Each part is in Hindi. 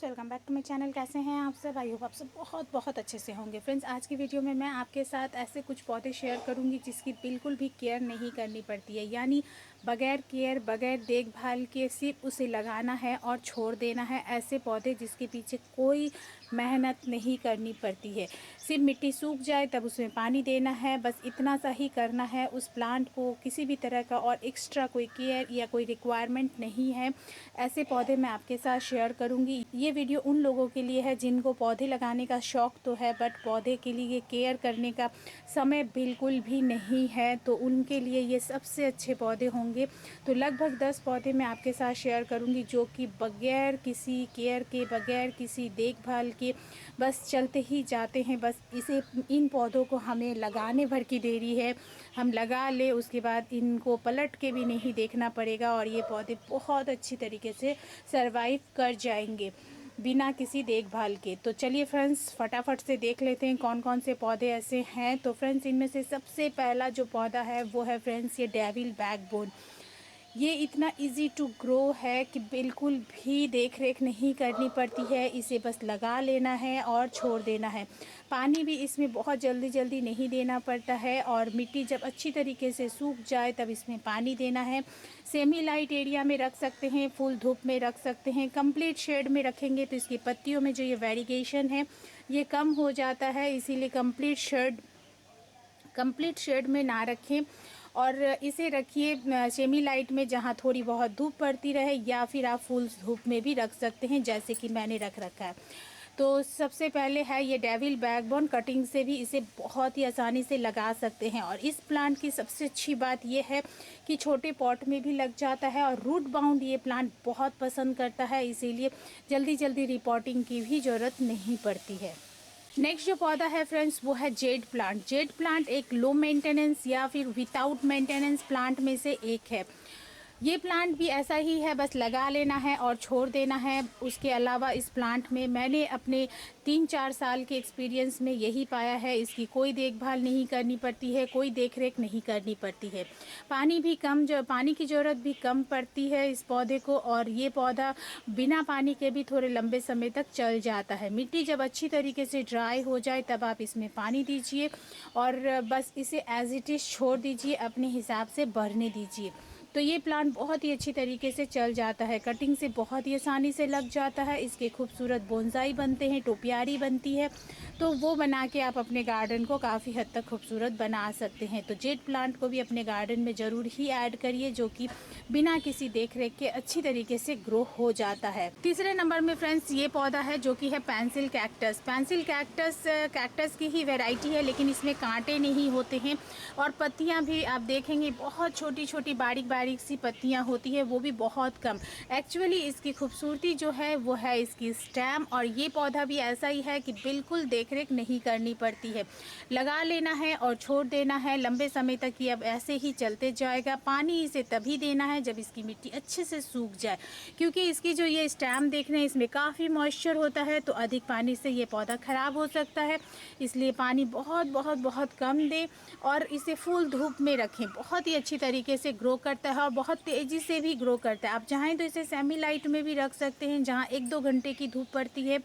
Friends, welcome back to my channel. कैसे हैं आप सब? आई होप आप सब बहुत बहुत अच्छे से होंगे। फ्रेंड्स, आज की वीडियो में मैं आपके साथ ऐसे कुछ पौधे शेयर करूंगी जिसकी बिल्कुल भी केयर नहीं करनी पड़ती है, यानी बगैर केयर बगैर देखभाल के सिर्फ उसे लगाना है और छोड़ देना है। ऐसे पौधे जिसके पीछे कोई मेहनत नहीं करनी पड़ती है, सिर्फ मिट्टी सूख जाए तब उसमें पानी देना है, बस इतना सा ही करना है। उस प्लांट को किसी भी तरह का और एक्स्ट्रा कोई केयर या कोई रिक्वायरमेंट नहीं है। ऐसे पौधे मैं आपके साथ शेयर करूंगी। ये वीडियो उन लोगों के लिए है जिनको पौधे लगाने का शौक तो है, बट पौधे के लिए केयर करने का समय बिल्कुल भी नहीं है, तो उनके लिए ये सबसे अच्छे पौधे होंगे। तो लगभग 10 पौधे मैं आपके साथ शेयर करूंगी जो कि बगैर किसी केयर के, बगैर किसी देखभाल के बस चलते ही जाते हैं। बस इन पौधों को हमें लगाने भर की देरी है, हम लगा ले, उसके बाद इनको पलट के भी नहीं देखना पड़ेगा और ये पौधे बहुत अच्छी तरीके से सरवाइव कर जाएंगे बिना किसी देखभाल के। तो चलिए फ्रेंड्स, फटाफट से देख लेते हैं कौन कौन से पौधे ऐसे हैं। तो फ्रेंड्स, इनमें से सबसे पहला जो पौधा है वो है फ्रेंड्स ये डेविल बैकबोन। ये इतना इजी टू ग्रो है कि बिल्कुल भी देख रेख नहीं करनी पड़ती है, इसे बस लगा लेना है और छोड़ देना है। पानी भी इसमें बहुत जल्दी जल्दी नहीं देना पड़ता है और मिट्टी जब अच्छी तरीके से सूख जाए तब इसमें पानी देना है। सेमी लाइट एरिया में रख सकते हैं, फुल धूप में रख सकते हैं। कंप्लीट शेड में रखेंगे तो इसकी पत्तियों में जो ये वेरिगेशन है ये कम हो जाता है, इसीलिए कंप्लीट शेड में ना रखें और इसे रखिए सेमी लाइट में जहाँ थोड़ी बहुत धूप पड़ती रहे, या फिर आप फुल धूप में भी रख सकते हैं जैसे कि मैंने रख रखा है। तो सबसे पहले है ये डेविल बैकबोन। कटिंग से भी इसे बहुत ही आसानी से लगा सकते हैं और इस प्लांट की सबसे अच्छी बात ये है कि छोटे पॉट में भी लग जाता है और रूट बाउंड ये प्लांट बहुत पसंद करता है, इसीलिए जल्दी जल्दी रिपोर्टिंग की भी ज़रूरत नहीं पड़ती है। नेक्स्ट जो पौधा है फ्रेंड्स वो है जेड प्लांट। जेड प्लांट एक लो मेंटेनेंस या फिर विदाउट मेंटेनेंस प्लांट में से एक है। ये प्लांट भी ऐसा ही है, बस लगा लेना है और छोड़ देना है। उसके अलावा इस प्लांट में मैंने अपने 3-4 साल के एक्सपीरियंस में यही पाया है, इसकी कोई देखभाल नहीं करनी पड़ती है, कोई देख रेख नहीं करनी पड़ती है। पानी की ज़रूरत भी कम पड़ती है इस पौधे को और ये पौधा बिना पानी के भी थोड़े लंबे समय तक चल जाता है। मिट्टी जब अच्छी तरीके से ड्राई हो जाए तब आप इसमें पानी दीजिए और बस इसे एज इट इज़ छोड़ दीजिए, अपने हिसाब से बढ़ने दीजिए। तो ये प्लांट बहुत ही अच्छी तरीके से चल जाता है, कटिंग से बहुत ही आसानी से लग जाता है। इसके खूबसूरत बोनसाई बनते हैं, टोपियारी बनती है, तो वो बना के आप अपने गार्डन को काफ़ी हद तक खूबसूरत बना सकते हैं। तो जेड प्लांट को भी अपने गार्डन में ज़रूर ही ऐड करिए, जो कि बिना किसी देख रेख के अच्छी तरीके से ग्रो हो जाता है। तीसरे नंबर में फ्रेंड्स ये पौधा है जो कि है पेंसिल कैक्टस। पेंसिल कैक्टस की ही वैरायटी है, लेकिन इसमें कांटे नहीं होते हैं और पत्तियां भी आप देखेंगे बहुत छोटी छोटी बारीक बारीक सी पत्तियां होती है, वो भी बहुत कम। एक्चुअली इसकी खूबसूरती जो है वो है इसकी स्टेम, और ये पौधा भी ऐसा ही है कि बिल्कुल देख रेख नहीं करनी पड़ती है, लगा लेना है और छोड़ देना है। लंबे समय तक ये अब ऐसे ही चलते जाएगा। पानी इसे तभी देना है जब इसकी मिट्टी अच्छे से सूख जाए, क्योंकि इसकी जो ये स्टेम देख रहे हैं इसमें काफ़ी मॉइस्चर होता है, तो अधिक पानी से ये पौधा ख़राब हो सकता है, इसलिए पानी बहुत बहुत बहुत कम दें और इसे फुल धूप में रखें। बहुत ही अच्छी तरीके से ग्रो करता है और बहुत तेज़ी से भी ग्रो करता है। आप चाहें तो इसे सेमी लाइट में भी रख सकते हैं जहाँ 1-2 घंटे की धूप पड़ती है,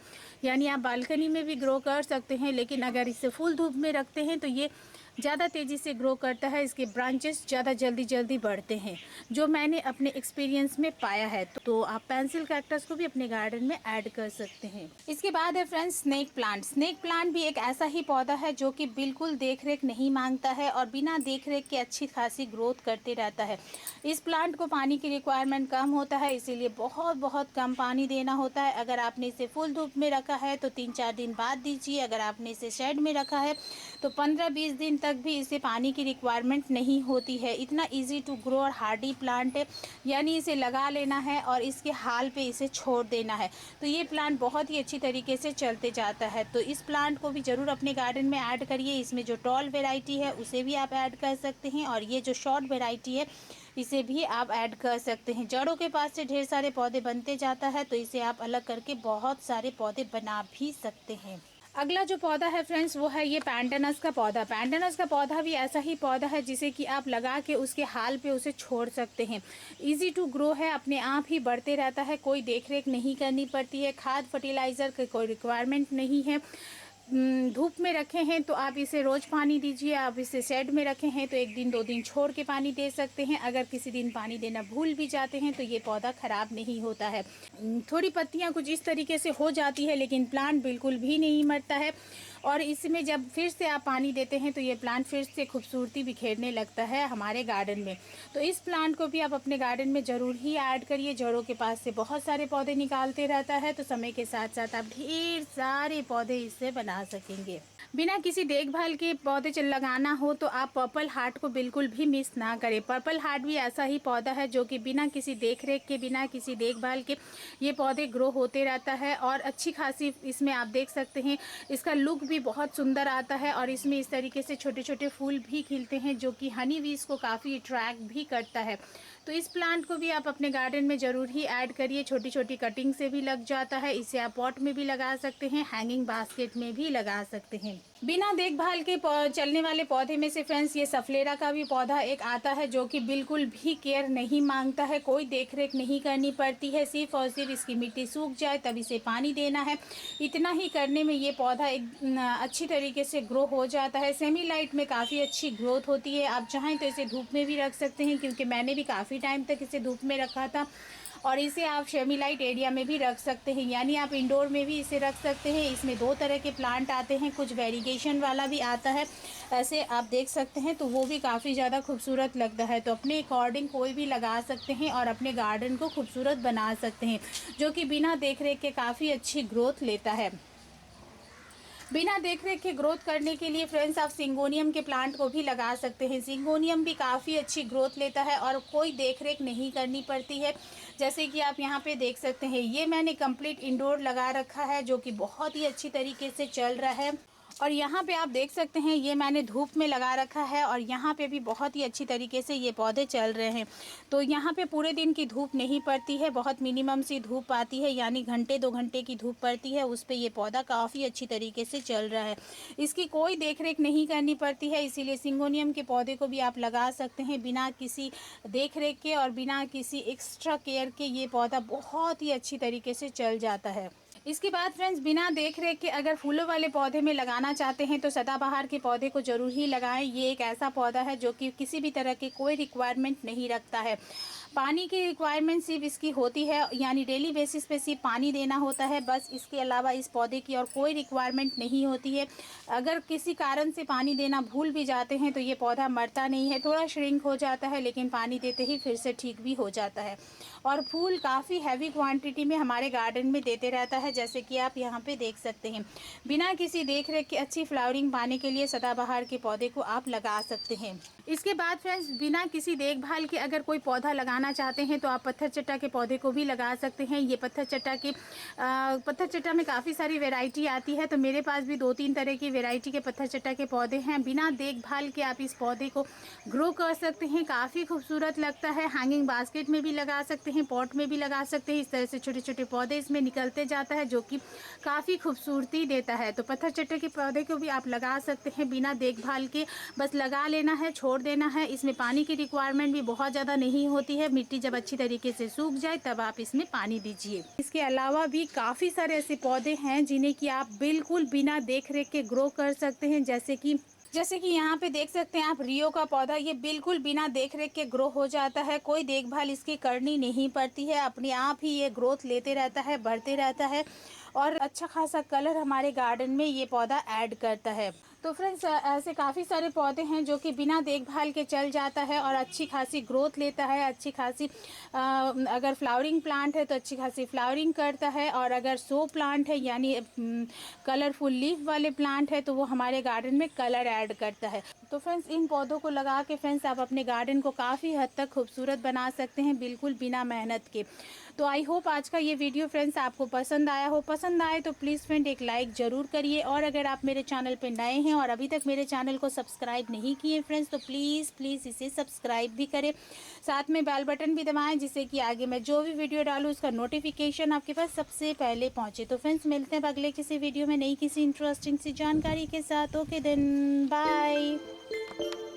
यानी आप बालकनी में भी ग्रो कर सकते हैं, लेकिन अगर इसे फुल धूप में रखते हैं तो ये ज़्यादा तेज़ी से ग्रो करता है, इसके ब्रांचेस ज़्यादा जल्दी बढ़ते हैं, जो मैंने अपने एक्सपीरियंस में पाया है। तो आप पेंसिल कैक्टस को भी अपने गार्डन में ऐड कर सकते हैं। इसके बाद है friends snake plant. Snake plant भी एक ऐसा ही पौधा है जो कि बिल्कुल देख रेख नहीं मांगता है और बिना देख रेख के अच्छी खासी ग्रोथ करते रहता है। इस प्लांट को पानी की रिक्वायरमेंट कम होता है, इसीलिए बहुत बहुत कम पानी देना होता है। अगर आपने इसे फुल धूप में रखा है तो 3-4 दिन बाद दीजिए, अगर आपने इसे शेड में रखा है तो 15-20 दिन तक भी इसे पानी की रिक्वायरमेंट नहीं होती है। इतना इजी टू ग्रो और हार्डी प्लांट है, यानी इसे लगा लेना है और इसके हाल पे इसे छोड़ देना है, तो ये प्लांट बहुत ही अच्छी तरीके से चलते जाता है। तो इस प्लांट को भी ज़रूर अपने गार्डन में ऐड करिए। इसमें जो टॉल वेराइटी है उसे भी आप ऐड कर सकते हैं और ये जो शॉर्ट वेराइटी है इसे भी आप ऐड कर सकते हैं। जड़ों के पास से ढेर सारे पौधे बनते जाता है, तो इसे आप अलग करके बहुत सारे पौधे बना भी सकते हैं। अगला जो पौधा है फ्रेंड्स वो है ये पैंटानस का पौधा। पैंटानस का पौधा भी ऐसा ही पौधा है जिसे कि आप लगा के उसके हाल पे उसे छोड़ सकते हैं। इजी टू ग्रो है, अपने आप ही बढ़ते रहता है, कोई देख रेख नहीं करनी पड़ती है, खाद फर्टिलाइज़र की कोई रिक्वायरमेंट नहीं है। धूप में रखे हैं तो आप इसे रोज़ पानी दीजिए, आप इसे शेड में रखे हैं तो 1 दिन 2 दिन छोड़ के पानी दे सकते हैं। अगर किसी दिन पानी देना भूल भी जाते हैं तो ये पौधा ख़राब नहीं होता है। थोड़ी पत्तियां कुछ इस तरीके से हो जाती है लेकिन प्लांट बिल्कुल भी नहीं मरता है। और इसमें जब फिर से आप पानी देते हैं तो ये प्लांट फिर से खूबसूरती बिखेरने लगता है हमारे गार्डन में। तो इस प्लांट को भी आप अपने गार्डन में ज़रूर ही ऐड करिए। जड़ों के पास से बहुत सारे पौधे निकालते रहता है, तो समय के साथ साथ आप ढेर सारे पौधे इससे बना सकेंगे। बिना किसी देखभाल के पौधे लगाना हो तो आप पर्पल हार्ट को बिल्कुल भी मिस ना करें। पर्पल हार्ट भी ऐसा ही पौधा है जो कि बिना किसी देख रेख के, बिना किसी देखभाल के ये पौधे ग्रो होते रहता है। और अच्छी खासी इसमें आप देख सकते हैं इसका लुक भी बहुत सुंदर आता है। और इसमें इस तरीके से छोटे छोटे फूल भी खिलते हैं जो कि हनी बीज को काफ़ी अट्रैक्ट भी करता है। तो इस प्लांट को भी आप अपने गार्डन में ज़रूर ही ऐड करिए। छोटी छोटी कटिंग से भी लग जाता है, इसे आप पॉट में भी लगा सकते हैं, हैंगिंग बास्केट में भी लगा सकते हैं। बिना देखभाल के चलने वाले पौधे में से फ्रेंड्स ये सफलेरा का भी पौधा एक आता है जो कि बिल्कुल भी केयर नहीं मांगता है, कोई देखरेख नहीं करनी पड़ती है, सिर्फ और सिर्फ इसकी मिट्टी सूख जाए तब इसे पानी देना है। इतना ही करने में ये पौधा एक अच्छी तरीके से ग्रो हो जाता है। सेमी लाइट में काफ़ी अच्छी ग्रोथ होती है। आप चाहें तो इसे धूप में भी रख सकते हैं, क्योंकि मैंने भी काफ़ी टाइम तक इसे धूप में रखा था। और इसे आप सेमी लाइट एरिया में भी रख सकते हैं, यानी आप इंडोर में भी इसे रख सकते हैं। इसमें 2 तरह के प्लांट आते हैं, कुछ वेरिगेशन वाला भी आता है, ऐसे आप देख सकते हैं, तो वो भी काफ़ी ज़्यादा खूबसूरत लगता है। तो अपने अकॉर्डिंग कोई भी लगा सकते हैं और अपने गार्डन को खूबसूरत बना सकते हैं, जो कि बिना देख रेख के काफ़ी अच्छी ग्रोथ लेता है। बिना देखरेख के ग्रोथ करने के लिए फ्रेंड्स आप सिंगोनियम के प्लांट को भी लगा सकते हैं। सिंगोनियम भी काफ़ी अच्छी ग्रोथ लेता है और कोई देखरेख नहीं करनी पड़ती है। जैसे कि आप यहाँ पे देख सकते हैं, ये मैंने कंप्लीट इंडोर लगा रखा है जो कि बहुत ही अच्छी तरीके से चल रहा है। और यहाँ पे आप देख सकते हैं ये मैंने धूप में लगा रखा है और यहाँ पे भी बहुत ही अच्छी तरीके से ये पौधे चल रहे हैं। तो यहाँ पे पूरे दिन की धूप नहीं पड़ती है, बहुत मिनिमम सी धूप आती है, यानी घंटे 2 घंटे की धूप पड़ती है, उस पर ये पौधा काफ़ी अच्छी तरीके से चल रहा है। इसकी कोई देखरेख नहीं करनी पड़ती है, इसीलिए सिंगोनियम के पौधे को भी आप लगा सकते हैं बिना किसी देखरेख के और बिना किसी एक्स्ट्रा केयर के। ये पौधा बहुत ही अच्छी तरीके से चल जाता है। इसके बाद फ्रेंड्स बिना देख रेख के अगर फूलों वाले पौधे में लगाना चाहते हैं तो सदाबहार के पौधे को ज़रूर ही लगाएं। ये एक ऐसा पौधा है जो कि किसी भी तरह की कोई रिक्वायरमेंट नहीं रखता है। पानी की रिक्वायरमेंट सिर्फ इसकी होती है, यानी डेली बेसिस पे सिर्फ पानी देना होता है बस। इसके अलावा इस पौधे की और कोई रिक्वायरमेंट नहीं होती है। अगर किसी कारण से पानी देना भूल भी जाते हैं तो ये पौधा मरता नहीं है, थोड़ा श्रिंक हो जाता है, लेकिन पानी देते ही फिर से ठीक भी हो जाता है। और फूल काफ़ी हैवी क्वांटिटी में हमारे गार्डन में देते रहता है, जैसे कि आप यहाँ पे देख सकते हैं। बिना किसी देख रेख के अच्छी फ्लावरिंग पाने के लिए सदाबहार के पौधे को आप लगा सकते हैं। इसके बाद फ्रेंड्स बिना किसी देखभाल के अगर कोई पौधा लगाना चाहते हैं तो आप पत्थर चट्टा के पौधे को भी लगा सकते हैं। ये पत्थर चट्टा में काफ़ी सारी वैरायटी आती है, तो मेरे पास भी 2-3 तरह की वैरायटी के पत्थर चट्टा के पौधे हैं। बिना देखभाल के आप इस पौधे को ग्रो कर सकते हैं, काफ़ी खूबसूरत लगता है। हैंगिंग बास्केट में भी लगा सकते हैं, पॉट में भी लगा सकते हैं। इस तरह से छोटे छोटे पौधे इसमें निकलते जाता है जो कि काफ़ी खूबसूरती देता है। तो पत्थर चट्टे के पौधे को भी आप लगा सकते हैं बिना देखभाल के, बस लगा लेना है, छोड़ देना है। इसमें पानी की रिक्वायरमेंट भी बहुत ज़्यादा नहीं होती है। मिट्टी जब अच्छी तरीके से सूख जाए तब आप इसमें पानी दीजिए। इसके अलावा भी काफ़ी सारे ऐसे पौधे हैं जिन्हें कि आप बिल्कुल बिना देख रेख के ग्रो कर सकते हैं। जैसे कि यहाँ पे देख सकते हैं आप रियो का पौधा, ये बिल्कुल बिना देख रेख के ग्रो हो जाता है, कोई देखभाल इसकी करनी नहीं पड़ती है, अपने आप ही ये ग्रोथ लेते रहता है, बढ़ते रहता है और अच्छा खासा कलर हमारे गार्डन में ये पौधा ऐड करता है। तो फ्रेंड्स ऐसे काफ़ी सारे पौधे हैं जो कि बिना देखभाल के चल जाता है और अच्छी खासी ग्रोथ लेता है, अच्छी खासी अगर फ्लावरिंग प्लांट है तो अच्छी खासी फ्लावरिंग करता है, और अगर शो प्लांट है यानी कलरफुल लीफ वाले प्लांट है तो वो हमारे गार्डन में कलर ऐड करता है। तो फ्रेंड्स इन पौधों को लगा के फ्रेंड्स आप अपने गार्डन को काफ़ी हद तक खूबसूरत बना सकते हैं, बिल्कुल बिना मेहनत के। तो आई होप आज का ये वीडियो फ्रेंड्स आपको पसंद आया हो। पसंद आए तो प्लीज़ फ्रेंड एक लाइक ज़रूर करिए, और अगर आप मेरे चैनल पे नए हैं और अभी तक मेरे चैनल को सब्सक्राइब नहीं किए फ्रेंड्स, तो प्लीज़ प्लीज़ इसे सब्सक्राइब भी करें, साथ में बेल बटन भी दबाएं, जिससे कि आगे मैं जो भी वीडियो डालूँ उसका नोटिफिकेशन आपके पास सबसे पहले पहुँचे। तो फ्रेंड्स मिलते हैं अगले किसी वीडियो में नई किसी इंटरेस्टिंग सी जानकारी के साथ। Okay then bye.